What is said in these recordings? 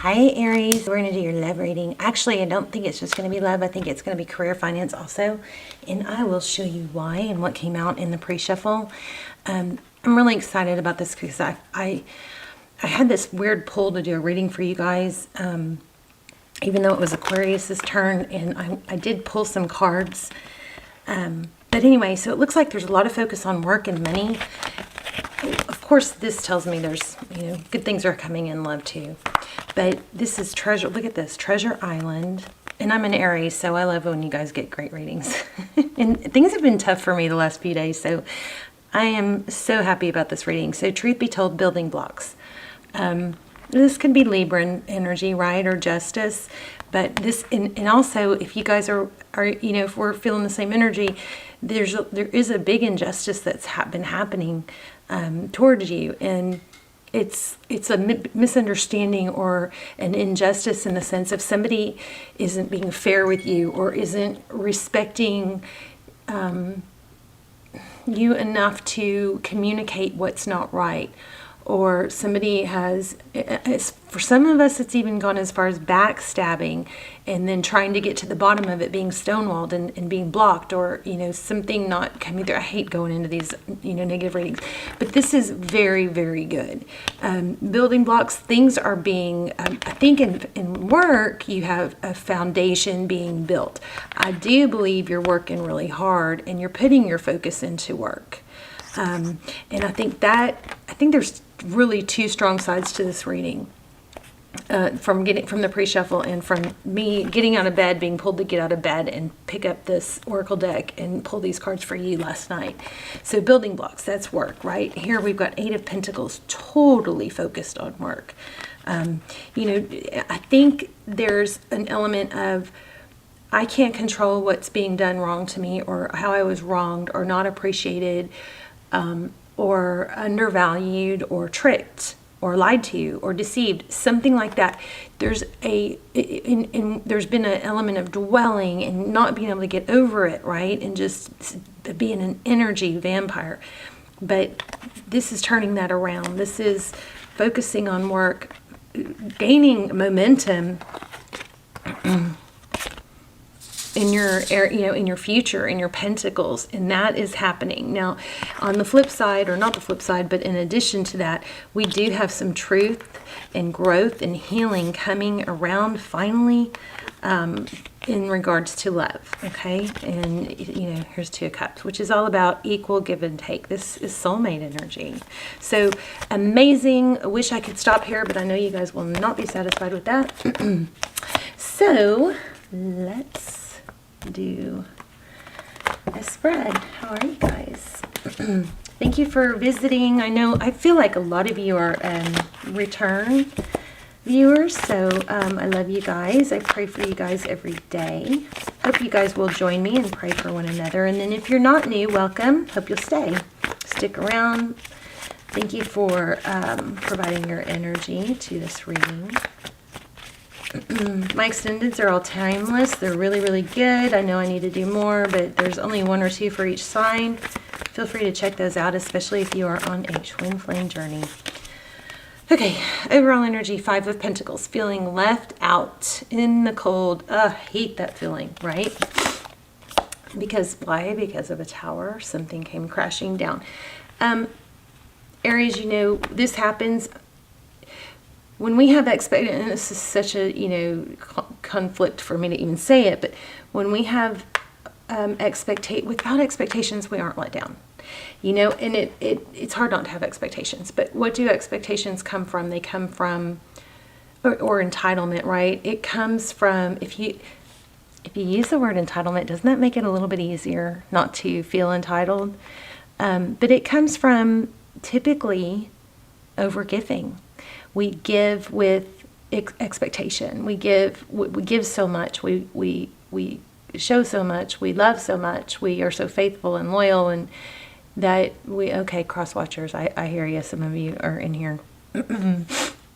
Hi Aries, we're going to do your love reading. Actually, I don't think it's just going to be love. I think it's going to be career, finance also. And I will show you why and what came out in the pre-shuffle. I'm really excited about this because I had this weird pull to do a reading for you guys, even though it was Aquarius's turn, and I did pull some cards. But anyway, so it looks like there's a lot of focus on work and money. Of course, this tells me there's, good things are coming in love too. But this is treasure. Look at this, Treasure Island. And I'm an Aries, so I love when you guys get great readings. And things have been tough for me the last few days, so I am so happy about this reading. So truth be told, building blocks. This could be Libra energy, right, or justice. But this, and also if you guys are if we're feeling the same energy, there is a big injustice that's been happening towards you, and it's a misunderstanding or an injustice in the sense of somebody isn't being fair with you or isn't respecting you enough to communicate what's not right. Or somebody has, for some of us, it's even gone as far as backstabbing and then trying to get to the bottom of it, being stonewalled and being blocked, or, something not coming through. I hate going into these, negative readings, but this is very, very good. Building blocks, things are being, I think in work, you have a foundation being built. I do believe you're working really hard and you're putting your focus into work. And I think there's really two strong sides to this reading, from the pre-shuffle and from me getting out of bed, being pulled to get out of bed and pick up this oracle deck and pull these cards for you last night. So building blocks, that's work, right? Here we've got Eight of Pentacles, totally focused on work. I think there's an element of, I can't control what's being done wrong to me, or how I was wronged or not appreciated, or undervalued or tricked or lied to or deceived, something like that. There's there's been an element of dwelling and not being able to get over it, right? And just being an energy vampire. But this is turning that around. This is focusing on work, gaining momentum in your in your future, in your pentacles, and that is happening. Now, on the flip side, or not the flip side, but in addition to that, we do have some truth and growth and healing coming around finally, in regards to love, okay? And, here's Two of Cups, which is all about equal give and take. This is soulmate energy. So amazing. I wish I could stop here, but I know you guys will not be satisfied with that. So let's do a spread. How are you guys? Thank you for visiting. I feel like a lot of you are return viewers, so I love you guys. I pray for you guys every day. Hope you guys will join me and pray for one another. And then if you're not new, welcome. Hope you'll stay. Stick around. Thank you for providing your energy to this reading. My extendeds are all timeless. They're really, really good. I know I need to do more, but there's only one or two for each sign. Feel free to check those out, especially if you are on a twin flame journey. Okay, overall energy, Five of Pentacles, feeling left out in the cold. Hate that feeling, right? Because why? Because of a tower. Something came crashing down. Aries, this happens when we have expectations, and this is such a, conflict for me to even say it, but when we have without expectations, we aren't let down. And it's hard not to have expectations. But what do expectations come from? They come from, or entitlement, right? It comes from, if you use the word entitlement, doesn't that make it a little bit easier not to feel entitled? But it comes from typically overgiving. We give with expectation. We give so much. We show so much. We love so much. We are so faithful and loyal, and that cross watchers. I hear you. Some of you are in here,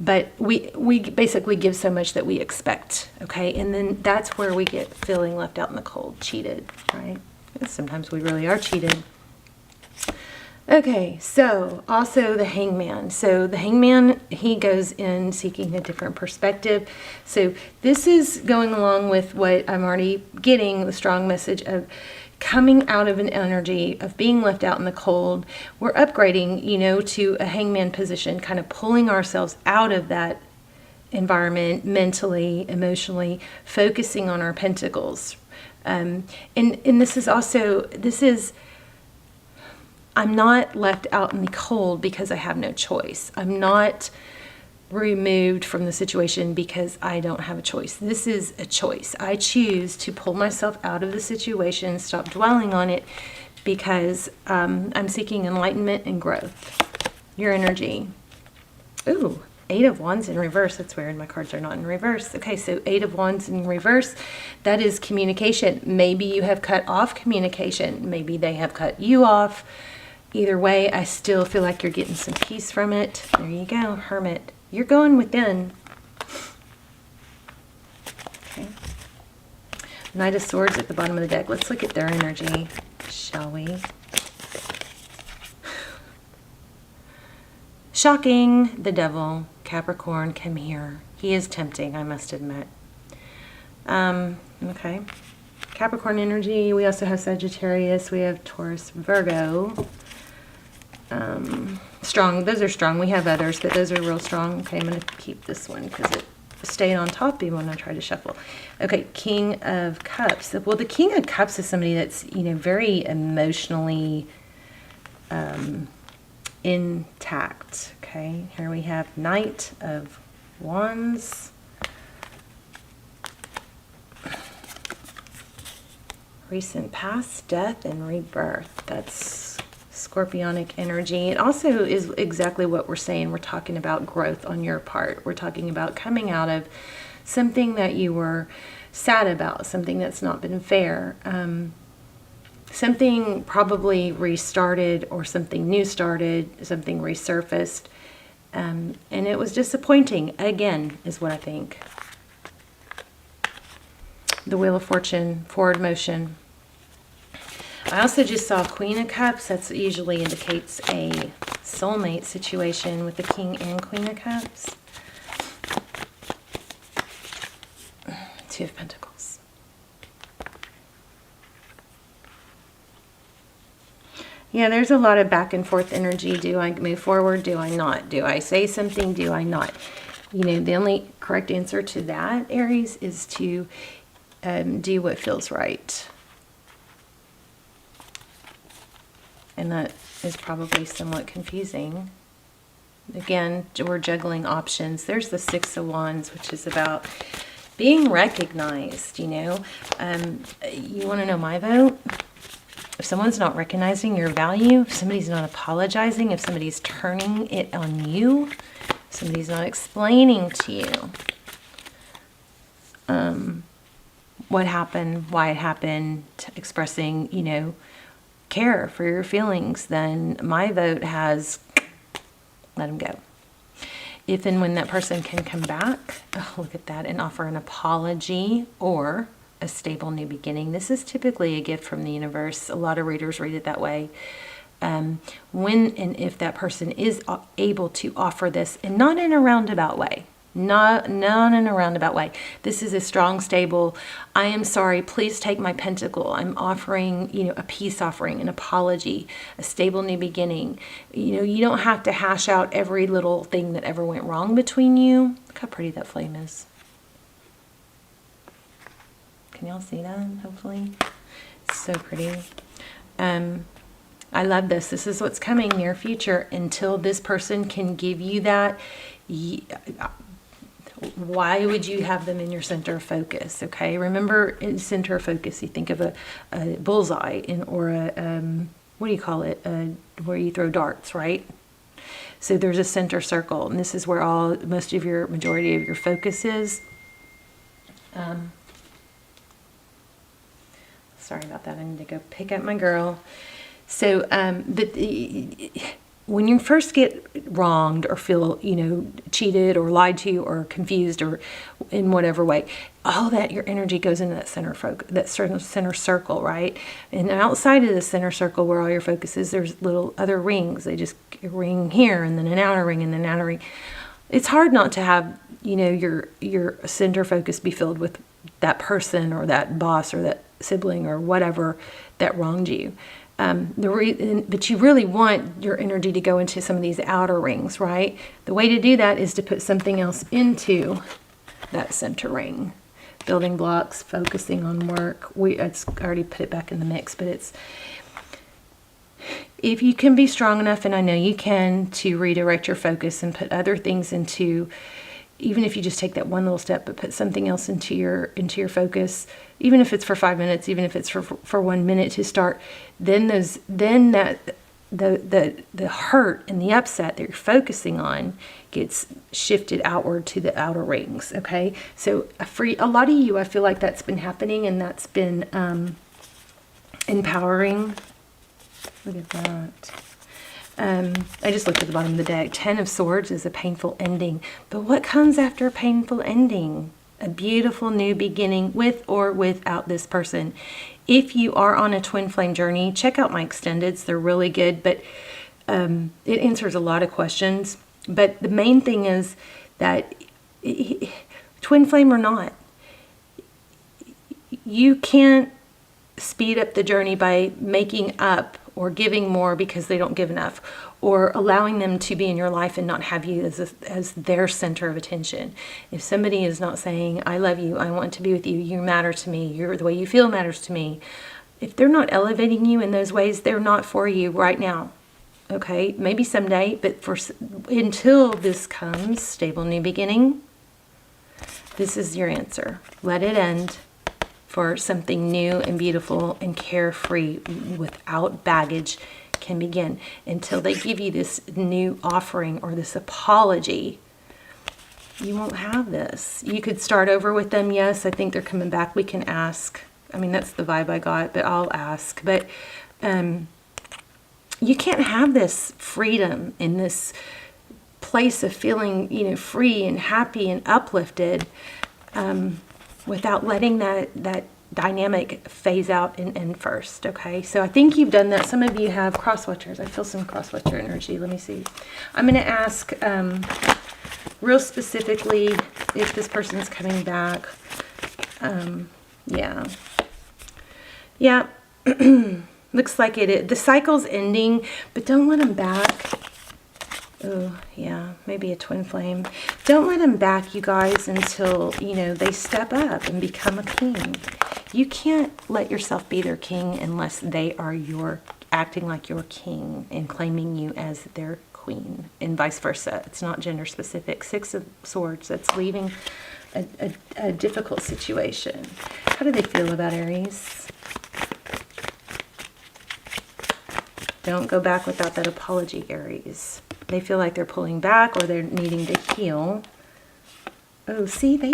but we basically give so much that we expect. Okay, and then that's where we get feeling left out in the cold, cheated. Right? Sometimes we really are cheated. Okay, so also the hangman. So the hangman, he goes in seeking a different perspective. So this is going along with what I'm already getting, the strong message of coming out of an energy of being left out in the cold. We're upgrading, to a hangman position, kind of pulling ourselves out of that environment mentally, emotionally, focusing on our pentacles. And this is I'm not left out in the cold because I have no choice. I'm not removed from the situation because I don't have a choice. This is a choice. I choose to pull myself out of the situation, stop dwelling on it, because I'm seeking enlightenment and growth. Your energy. Ooh, 8 of Wands in reverse. That's weird. My cards are not in reverse. Okay, so 8 of Wands in reverse. That is communication. Maybe you have cut off communication. Maybe they have cut you off. Either way, I still feel like you're getting some peace from it. There you go, Hermit. You're going within. Okay. Knight of Swords at the bottom of the deck. Let's look at their energy, shall we? Shocking. The Devil. Capricorn, come here. He is tempting, I must admit. Okay. Capricorn energy. We also have Sagittarius. We have Taurus, Virgo. Strong. Those are strong. We have others, but those are real strong. Okay, I'm going to keep this one because it stayed on top even when I tried to shuffle. Okay, King of Cups. Well, the King of Cups is somebody that's, very emotionally intact. Okay, here we have Knight of Wands. Recent past, death, and rebirth. That's Scorpionic energy. It also is exactly what we're saying. We're talking about growth on your part. We're talking about coming out of something that you were sad about, something that's not been fair. Something probably restarted or something new started, something resurfaced. And it was disappointing, again, is what I think. The Wheel of Fortune, forward motion. I also just saw Queen of Cups. That usually indicates a soulmate situation with the King and Queen of Cups. Two of Pentacles. Yeah, there's a lot of back and forth energy. Do I move forward? Do I not? Do I say something? Do I not? The only correct answer to that, Aries, is to do what feels right. And that is probably somewhat confusing. Again, we're juggling options. There's the Six of Wands, which is about being recognized, You want to know my vote? If someone's not recognizing your value, if somebody's not apologizing, if somebody's turning it on you, if somebody's not explaining to you what happened, why it happened, expressing, care for your feelings, then my vote has let them go. If and when that person can come back, look at that, and offer an apology or a stable new beginning. This is typically a gift from the universe. A lot of readers read it that way. When and if that person is able to offer this, and not in a roundabout way, not in a roundabout way. This is a strong, stable, I am sorry, please take my pentacle. I'm offering, a peace offering, an apology, a stable new beginning. You don't have to hash out every little thing that ever went wrong between you. Look how pretty that flame is. Can y'all see that, hopefully? It's so pretty. I love this. This is what's coming near future. Until this person can give you that, why would you have them in your center of focus? Okay, remember, in center of focus, you think of a bullseye or a what do you call it? Where you throw darts, right? So there's a center circle, and this is where majority of your focus is. Sorry about that. I need to go pick up my girl. So, but when you first get wronged or feel, cheated or lied to or confused or in whatever way, all that your energy goes into that center circle, right? And outside of the center circle where all your focus is, there's little other rings. They just ring here and then an outer ring and then an outer ring. It's hard not to have, your center focus be filled with that person or that boss or that sibling or whatever that wronged you. But you really want your energy to go into some of these outer rings, right? The way to do that is to put something else into that center ring. Building blocks, focusing on work. I already put it back in the mix, but if you can be strong enough, and I know you can, to redirect your focus and put other things into, even if you just take that one little step, but put something else into your focus, even if it's for 5 minutes, even if it's for 1 minute to start, then the hurt and the upset that you're focusing on gets shifted outward to the outer rings. Okay, so a lot of you, I feel like that's been happening, and that's been empowering. Look at that. I just looked at the bottom of the deck. 10 of Swords is a painful ending. But what comes after a painful ending? A beautiful new beginning with or without this person. If you are on a twin flame journey, check out my extendeds. They're really good, but it answers a lot of questions. But the main thing is that twin flame or not, you can't speed up the journey by making up or giving more because they don't give enough, or allowing them to be in your life and not have you as their center of attention. If somebody is not saying, I love you, I want to be with you, you matter to me, the way you feel matters to me, if they're not elevating you in those ways, they're not for you right now. Okay, maybe someday, but until this comes, stable new beginning, this is your answer. Let it end for something new and beautiful and carefree without baggage can begin. Until they give you this new offering or this apology, you won't have this. You could start over with them. Yes, I think they're coming back. We can ask. I mean, that's the vibe I got, but I'll ask. But you can't have this freedom in this place of feeling, free and happy and uplifted without letting that dynamic phase out and end first. Okay, so I think you've done that. Some of you have cross-watchers. I feel some cross-watcher energy. Let me see. I'm going to ask real specifically if this person's coming back. Yeah. Looks like it. The cycle's ending, but don't let them back. Oh, yeah, maybe a twin flame. Don't let them back, you guys, until, they step up and become a king. You can't let yourself be their king unless they are acting like your king and claiming you as their queen, and vice versa. It's not gender specific. 6 of Swords, that's leaving a difficult situation. How do they feel about Aries? Don't go back without that apology, Aries. They feel like they're pulling back or they're needing to heal. Oh, see, they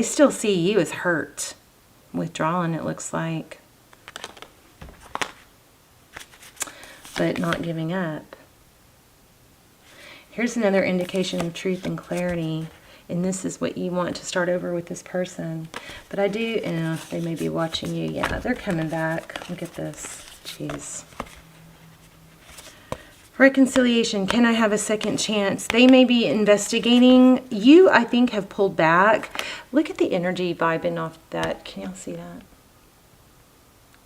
still see you as hurt. Withdrawn, it looks like. But not giving up. Here's another indication of truth and clarity. And this is what you want to start over with this person. But I do, they may be watching you. Yeah, they're coming back. Look at this. Jeez. Reconciliation. Can I have a second chance? They may be investigating. You, I think, have pulled back. Look at the energy vibing off that. Can y'all see that?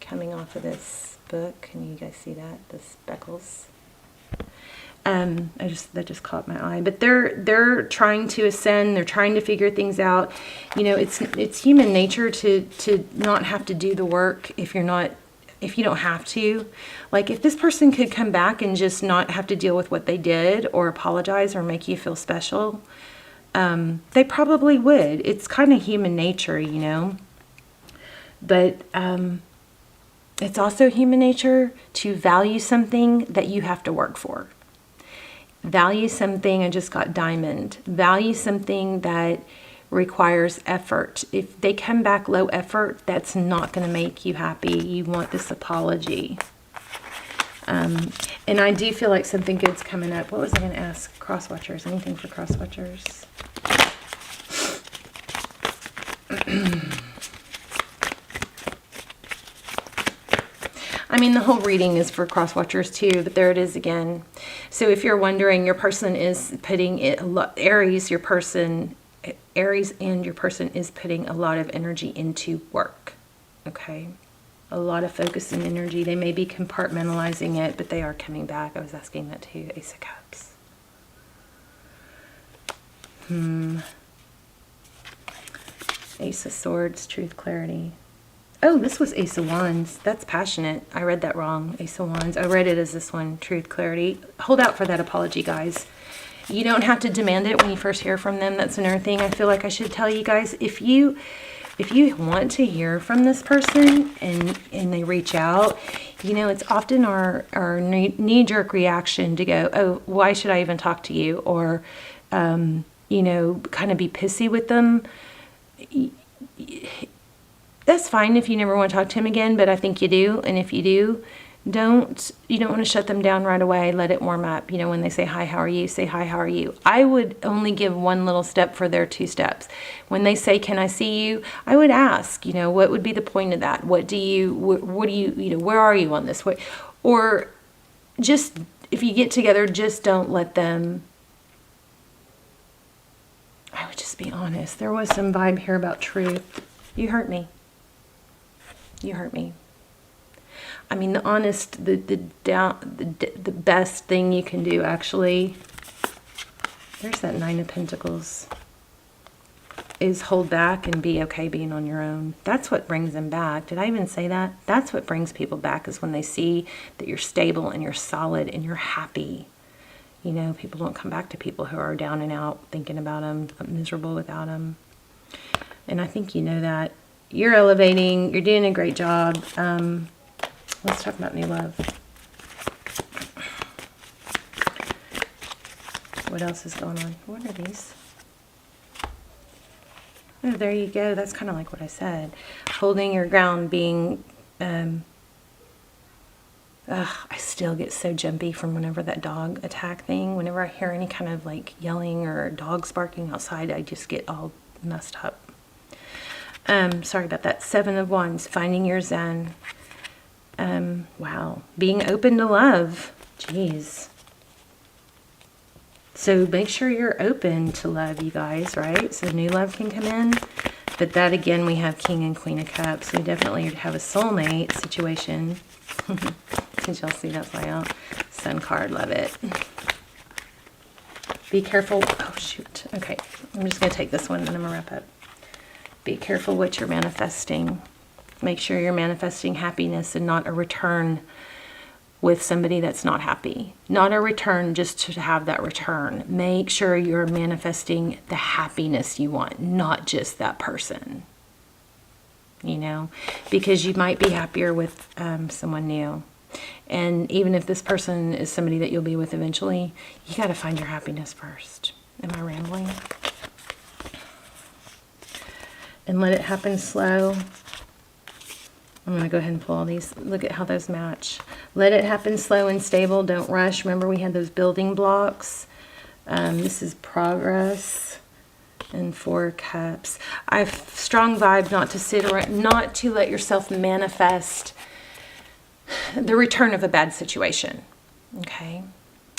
Coming off of this book. Can you guys see that? The speckles. That just caught my eye. But they're trying to ascend. They're trying to figure things out. It's human nature to not have to do the work if you don't have to. Like, if this person could come back and just not have to deal with what they did or apologize or make you feel special, they probably would. It's kind of human nature, But it's also human nature to value something that you have to work for. Value something, I just got diamond. Value something that requires effort. If they come back low effort, that's not going to make you happy. You want this apology. And I do feel like something good's coming up. What was I going to ask cross watchers? Anything for cross watchers? I mean, the whole reading is for cross watchers too, but there it is again. So if you're wondering, your person is putting it a lot, Aries and your person is putting a lot of energy into work. Okay. A lot of focus and energy. They may be compartmentalizing it, but they are coming back. I was asking that too. Ace of Cups. Ace of Swords, truth, clarity. Oh, this was Ace of Wands. That's passionate. I read that wrong. Ace of Wands. I read it as this one, truth, clarity. Hold out for that apology, guys. You don't have to demand it when you first hear from them. That's another thing I feel like I should tell you guys. If you want to hear from this person and they reach out, you know, it's often our knee-jerk reaction to go, oh, why should I even talk to you? Or, you know, kind of be pissy with them. That's fine if you never want to talk to him again, but I think you do. And if you do, you don't want to shut them down right away. Let it warm up. You know, when they say, hi, how are you? Say, hi, how are you? I would only give one little step for their 2 steps. When they say, can I see you? I would ask, you know, what would be the point of that? What do you, where are you on this? Or just, if you get together, just don't let them, I would just be honest. There was some vibe here about truth. You hurt me. You hurt me. I mean, the honest, the best thing you can do, actually, there's that 9 of Pentacles, is hold back and be okay being on your own. That's what brings them back. Did I even say that? That's what brings people back, is when they see that you're stable and you're solid and you're happy. You know, people don't come back to people who are down and out, thinking about them, miserable without them. And I think you know that. You're elevating. You're doing a great job. Let's talk about new love. What else is going on? What are these? Oh, there you go. That's kind of like what I said. Holding your ground, being... I still get so jumpy from whenever that dog attack thing. Whenever I hear any kind of like yelling or dogs barking outside, I just get all messed up. Sorry about that. 7 of Wands, finding your zen. Wow. Being open to love. Jeez. So make sure you're open to love, you guys, right? So new love can come in. But that, again, we have King and Queen of Cups. So we definitely have a soulmate situation. Did y'all see that play out? Sun card, love it. Be careful. Oh, shoot. Okay. I'm just going to take this one and I'm going to wrap up. Be careful what you're manifesting. Make sure you're manifesting happiness and not a return with somebody that's not happy. Not a return just to have that return. Make sure you're manifesting the happiness you want, not just that person. You know, because you might be happier with someone new. And even if this person is somebody that you'll be with eventually, you got to find your happiness first. Am I rambling? And let it happen slow. I'm going to go ahead and pull all these. Look at how those match. Let it happen slow and stable. Don't rush. Remember, we had those building blocks. This is progress. And 4 cups. I have strong vibe not to sit around, not to let yourself manifest the return of a bad situation. Okay?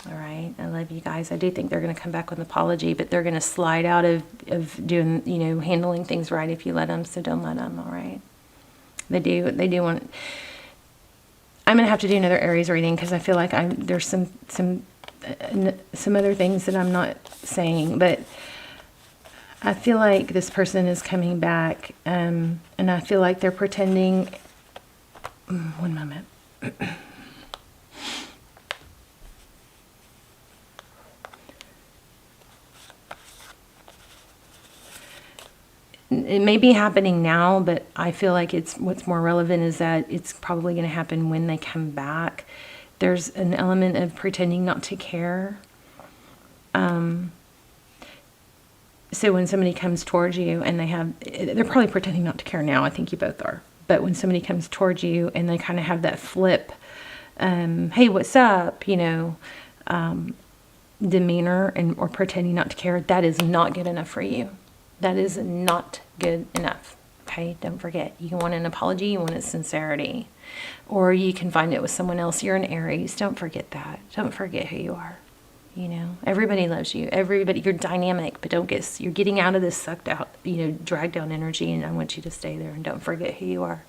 All right. I love you guys. I do think they're going to come back with an apology, but they're going to slide out of doing, you know, handling things right if you let them. So don't let them. All right. They do want. I'm going to have to do another Aries reading because I feel like there's some other things that I'm not saying, but I feel like this person is coming back, and I feel like they're pretending. One moment. It may be happening now, but I feel like what's more relevant is that it's probably going to happen when they come back. There's an element of pretending not to care. So when somebody comes towards you and they're probably pretending not to care now. I think you both are. But when somebody comes towards you and they kind of have that flip hey, what's up, demeanor or pretending not to care, that is not good enough for you. That is not good enough. Okay, don't forget. You want an apology, you want a sincerity. Or you can find it with someone else. You're an Aries. Don't forget that. Don't forget who you are. Everybody loves you. Everybody, you're dynamic, but you're getting out of this sucked out, dragged down energy, and I want you to stay there and don't forget who you are.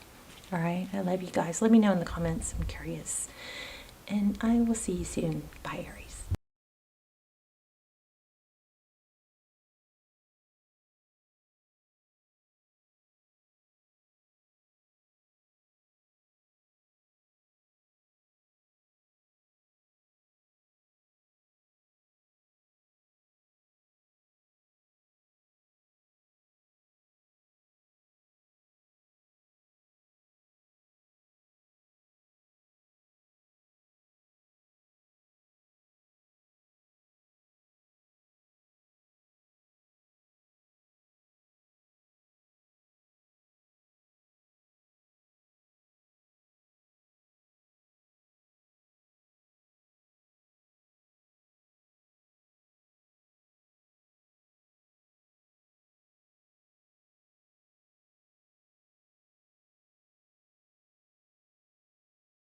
All right, I love you guys. Let me know in the comments. I'm curious. And I will see you soon. Bye, Aries.